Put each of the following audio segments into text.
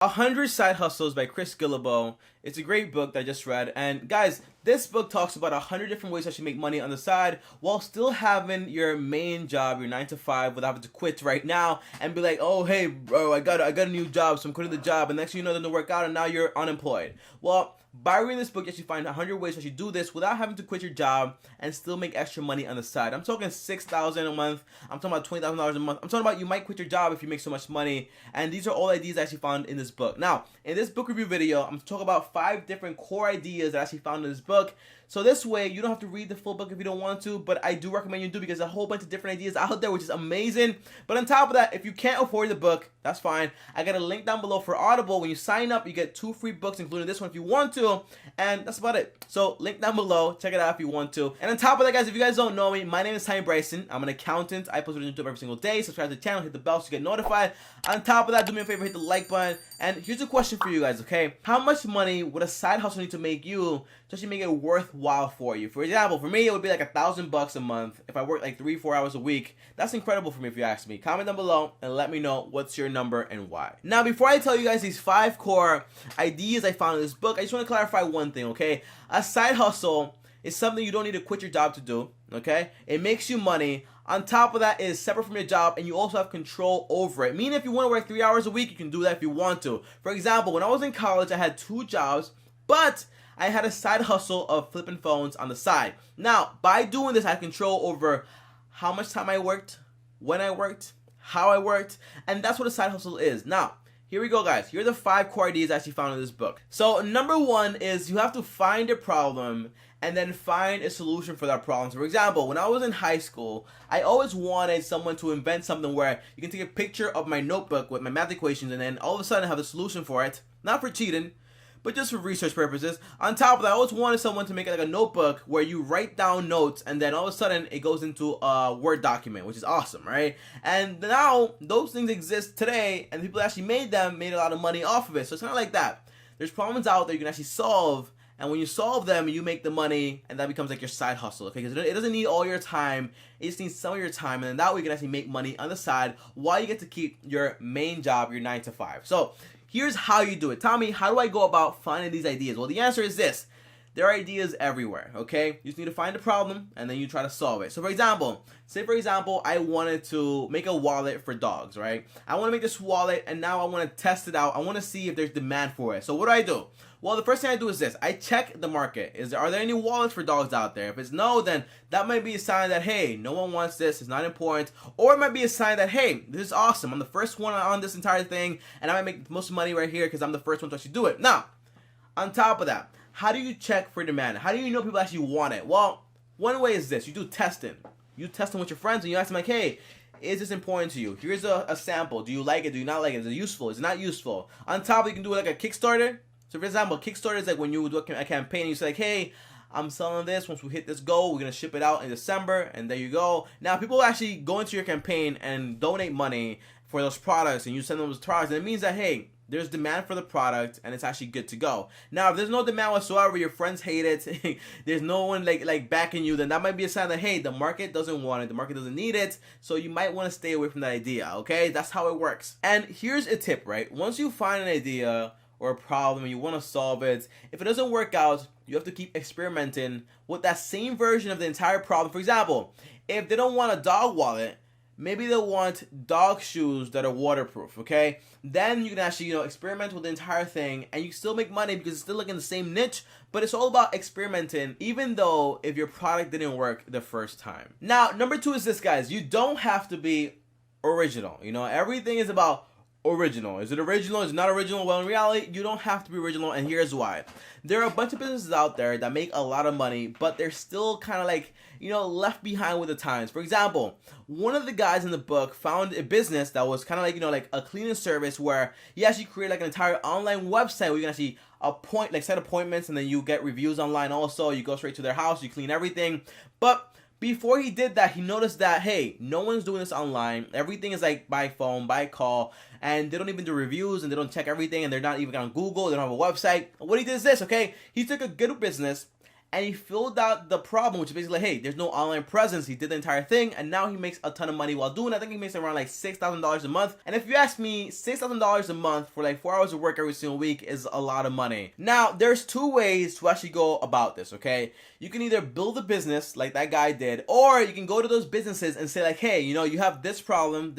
100 Side Hustles by Guillebeau. It's a great book that I just read. And guys, this book talks about 100 different ways that you make money on the side while still having your main job, your 9 to 5, without having to quit right now and be like, oh, hey, bro, I got a new job, so I'm quitting the job. And next thing you know, it doesn't work out and now you're unemployed. Well, by reading this book, you actually find 100 ways that you do this without having to quit your job and still make extra money on the side. I'm talking $6,000 a month. I'm talking about $20,000 a month. I'm talking about you might quit your job if you make so much money. And these are all ideas I actually found in this book. Now, in this book review video, I'm talking about 5 different core ideas that I actually found in this book. So this way, you don't have to read the full book if you don't want to, but I do recommend you do because there's a whole bunch of different ideas out there, which is amazing. But on top of that, if you can't afford the book, that's fine. I got a link down below for Audible. When you sign up, you get 2 free books, including this one if you want to, and that's about it. So link down below, check it out if you want to. And on top of that, guys, if you guys don't know me, my name is Tommy Bryson. I'm an accountant. I post on YouTube every single day. Subscribe to the channel, hit the bell so you get notified. On top of that, do me a favor, hit the like button. And here's a question for you guys, okay? How much money would a side hustle need to make you to actually make it worthwhile for you? For example, for me, it would be like $1,000 a month if I work like 3-4 hours a week. That's incredible for me if you ask me. Comment down below and let me know what's your number and why. Now, before I tell you guys these 5 core ideas I found in this book, I just want to clarify one thing, okay? A side hustle is something you don't need to quit your job to do, okay? It makes you money. On top of that, it is separate from your job, and you also have control over it. Meaning, if you want to work 3 hours a week, you can do that if you want to. For example, when I was in college, I had 2 jobs, but I had a side hustle of flipping phones on the side. Now, by doing this, I had control over how much time I worked, when I worked, how I worked, and that's what a side hustle is. Now, here we go, guys. Here are the 5 core ideas I actually found in this book. So, number 1 is you have to find a problem and then find a solution for that problem. So, for example, when I was in high school, I always wanted someone to invent something where you can take a picture of my notebook with my math equations and then all of a sudden have a solution for it. Not for cheating, but just for research purposes. On top of that, I always wanted someone to make it like a notebook where you write down notes and then all of a sudden it goes into a Word document, which is awesome, right? And now those things exist today and people that actually made them made a lot of money off of it. So it's kind of like that. There's problems out there you can actually solve, and when you solve them, you make the money, and that becomes like your side hustle, okay? Because it doesn't need all your time. It just needs some of your time, and then that way you can actually make money on the side while you get to keep your main job, your 9 to 5. So here's how you do it. Tommy, how do I go about finding these ideas? Well, the answer is this. There are ideas everywhere, okay? You just need to find a problem, and then you try to solve it. So, for example, say, I wanted to make a wallet for dogs, right? I want to make this wallet, and now I want to test it out. I want to see if there's demand for it. So, what do? Well, the first thing I do is this. I check the market. Are there any wallets for dogs out there? If it's no, then that might be a sign that, hey, no one wants this. It's not important. Or it might be a sign that, hey, this is awesome. I'm the first one on this entire thing, and I might make the most money right here because I'm the first one to actually do it. Now, on top of that, how do you check for demand? How do you know people actually want it? Well, one way is this. You do testing. You test them with your friends, and you ask them, like, hey, is this important to you? Here's a sample. Do you like it? Do you not like it? Is it useful? Is it not useful? On top of it, you can do like a Kickstarter. So, for example, Kickstarter is like when you do a campaign and you say, like, hey, I'm selling this. Once we hit this goal, we're going to ship it out in December, and there you go. Now, people actually go into your campaign and donate money for those products, and you send them those products, and it means that, hey, there's demand for the product, and it's actually good to go. Now, if there's no demand whatsoever, your friends hate it, there's no one like backing you, then that might be a sign that, hey, the market doesn't want it, the market doesn't need it, so you might want to stay away from that idea, okay? That's how it works. And here's a tip, right? Once you find an idea or a problem and you want to solve it, if it doesn't work out, you have to keep experimenting with that same version of the entire problem. For example, if they don't want a dog wallet, maybe they'll want dog shoes that are waterproof, okay? Then you can actually, experiment with the entire thing, and you still make money because it's still like in the same niche, but it's all about experimenting, even though if your product didn't work the first time. Now, number 2 is this, guys. You don't have to be original. Everything is about original. Is it original? Is it not original? Well, in reality, you don't have to be original, and here's why. There are a bunch of businesses out there that make a lot of money, but they're still kind of like, left behind with the times. For example, one of the guys in the book found a business that was kind of like, like a cleaning service where he actually created like an entire online website where you can actually set appointments, and then you get reviews online also. You go straight to their house, you clean everything. But before he did that, he noticed that, hey, no one's doing this online. Everything is like by phone, by call, and they don't even do reviews, and they don't check everything, and they're not even on Google. They don't have a website. What he did is this, okay? He took a good business, and he filled out the problem, which is basically, hey, there's no online presence. He did the entire thing, and now he makes a ton of money while doing it. I think he makes around like $6,000 a month. And if you ask me, $6,000 a month for like 4 hours of work every single week is a lot of money. Now, there's two ways to actually go about this, okay? You can either build a business like that guy did, or you can go to those businesses and say like, hey, you know, you have this problem,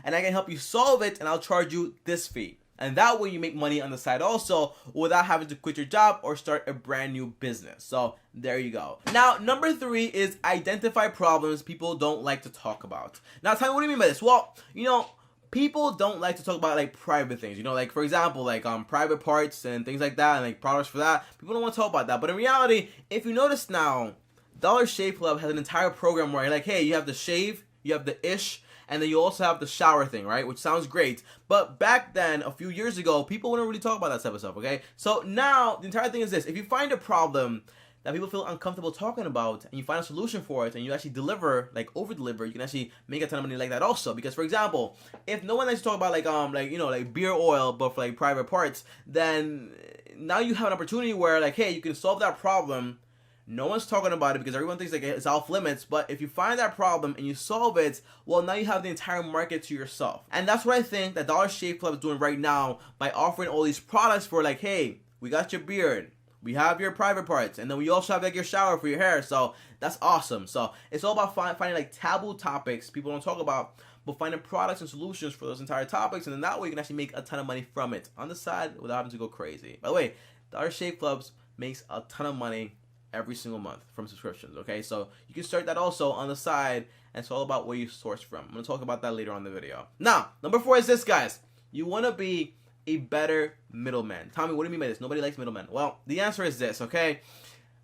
and I can help you solve it, and I'll charge you this fee. And that way you make money on the side also without having to quit your job or start a brand new business. So there you go. Now, number 3 is identify problems people don't like to talk about. Now, tell me, what do you mean by this? Well, you know, people don't like to talk about like private things, you know, like for example, like private parts and things like that, and like products for that. People don't want to talk about that. But in reality, if you notice now, Dollar Shave Club has an entire program where like, hey, you have the shave, you have the ish, and then you also have the shower thing, right? Which sounds great. But back then, a few years ago, people wouldn't really talk about that type of stuff, okay? So now, the entire thing is this. If you find a problem that people feel uncomfortable talking about, and you find a solution for it, and you actually deliver, like over-deliver, you can actually make a ton of money like that also. Because, for example, if no one likes to talk about, like beer oil, but for, like, private parts, then now you have an opportunity where, like, hey, you can solve that problem. No one's talking about it because everyone thinks like it's off limits. But if you find that problem and you solve it, well, now you have the entire market to yourself. And that's what I think that Dollar Shave Club is doing right now by offering all these products for like, hey, we got your beard, we have your private parts, and then we also have like your shower for your hair. So that's awesome. So it's all about finding like taboo topics people don't talk about, but finding products and solutions for those entire topics. And then that way you can actually make a ton of money from it on the side without having to go crazy. By the way, Dollar Shave Clubs makes a ton of money every single month from subscriptions, okay? So you can start that also on the side, and it's all about where you source from. I'm going to talk about that later on in the video. Now, number 4 is this, guys. You want to be a better middleman. Tommy, what do you mean by this? Nobody likes middlemen. Well, the answer is this, okay?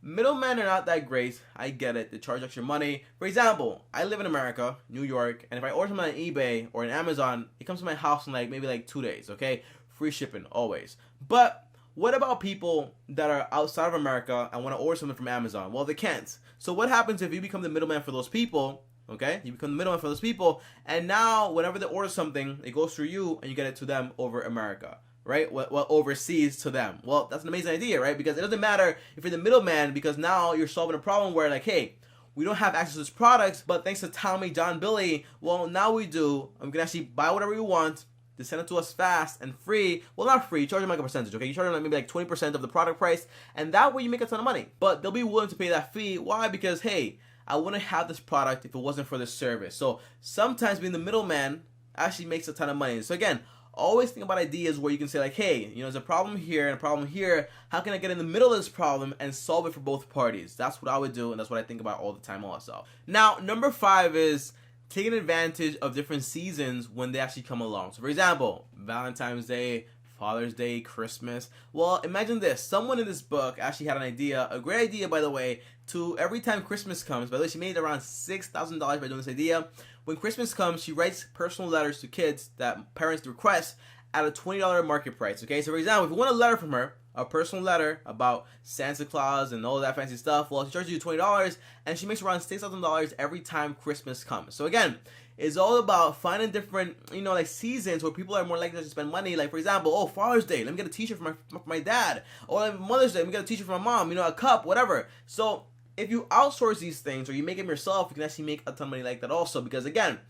Middlemen are not that great. I get it. They charge extra money. For example, I live in America, New York, and if I order something on eBay or on Amazon, it comes to my house in like maybe like 2 days, okay? Free shipping, always. But what about people that are outside of America and want to order something from Amazon? Well, they can't. So what happens if you become the middleman for those people, okay? You become the middleman for those people, and now whenever they order something, it goes through you and you get it to them over America, right? Well, overseas to them. Well, that's an amazing idea, right? Because it doesn't matter if you're the middleman, because now you're solving a problem where like, hey, we don't have access to this product, but thanks to Tommy, John, Billy, well, now we do. We can actually buy whatever we want. They send it to us fast and free. Well, not free. You charge them like a percentage, okay? You charge them like maybe like 20% of the product price, and that way you make a ton of money. But they'll be willing to pay that fee. Why? Because, hey, I wouldn't have this product if it wasn't for this service. So sometimes being the middleman actually makes a ton of money. So again, always think about ideas where you can say like, hey, you know, there's a problem here and a problem here. How can I get in the middle of this problem and solve it for both parties? That's what I would do, and that's what I think about all the time also. Now, number 5 is taking advantage of different seasons when they actually come along. So for example, Valentine's Day, Father's Day, Christmas. Well, imagine this. Someone in this book actually had an idea, a great idea by the way, to every time Christmas comes. By the way, she made around $6,000 by doing this idea. When Christmas comes, she writes personal letters to kids that parents request at a $20 market price. Okay, so for example, if you want a letter from her, a personal letter about Santa Claus and all that fancy stuff, well, she charges you $20, and she makes around $6,000 every time Christmas comes. So again, it's all about finding different, you know, like seasons where people are more likely to spend money. Like for example, oh, Father's Day, let me get a t-shirt for my dad. Or like Mother's Day, let me get a t-shirt for my mom, you know, a cup, whatever. So if you outsource these things or you make them yourself, you can actually make a ton of money like that also. Because again,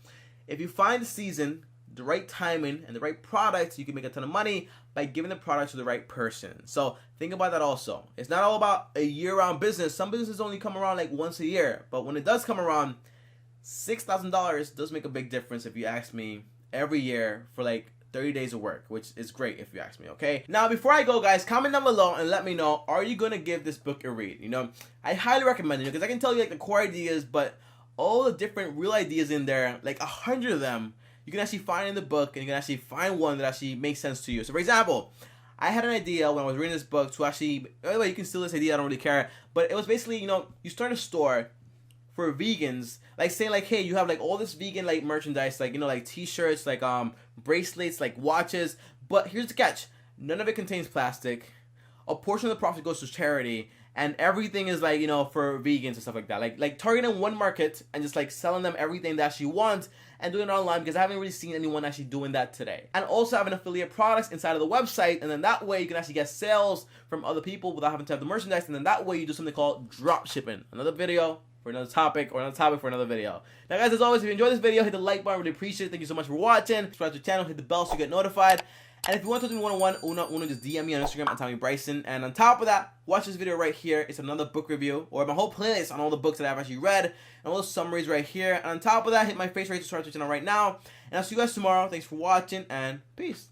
if you find the season, the right timing, and the right products, you can make a ton of money by giving the product to the right person. So think about that also. It's not all about a year-round business. Some businesses only come around like once a year. But when it does come around, $6,000 does make a big difference if you ask me every year for like 30 days of work, which is great if you ask me, okay? Now, before I go, guys, comment down below and let me know, are you going to give this book a read? You know, I highly recommend it because I can tell you like the core ideas, but all the different real ideas in there, like 100 of them, you can actually find in the book, and you can actually find one that actually makes sense to you. So for example, I had an idea when I was reading this book to actually, by the way, you can steal this idea, I don't really care, but it was basically, you know, you start a store for vegans, like saying like, hey, you have like all this vegan like merchandise, like, you know, like t-shirts, like bracelets, like watches, but here's the catch, none of it contains plastic, a portion of the profit goes to charity, and everything is like, you know, for vegans and stuff like that. Like targeting one market and just like selling them everything that she wants and doing it online, because I haven't really seen anyone actually doing that today. And also having affiliate products inside of the website, and then that way you can actually get sales from other people without having to have the merchandise, and then that way you do something called drop shipping. Another video for another topic, or another topic for another video. Now guys, as always, if you enjoyed this video, hit the like button, really appreciate it. Thank you so much for watching. Subscribe to the channel, hit the bell so you get notified. And if you want to do me one-on-one, uno, just DM me on Instagram at Tommy Bryson. And on top of that, watch this video right here. It's another book review, or my whole playlist on all the books that I've actually read, and all the summaries right here. And on top of that, hit my face right to start the channel right now. And I'll see you guys tomorrow. Thanks for watching, and peace.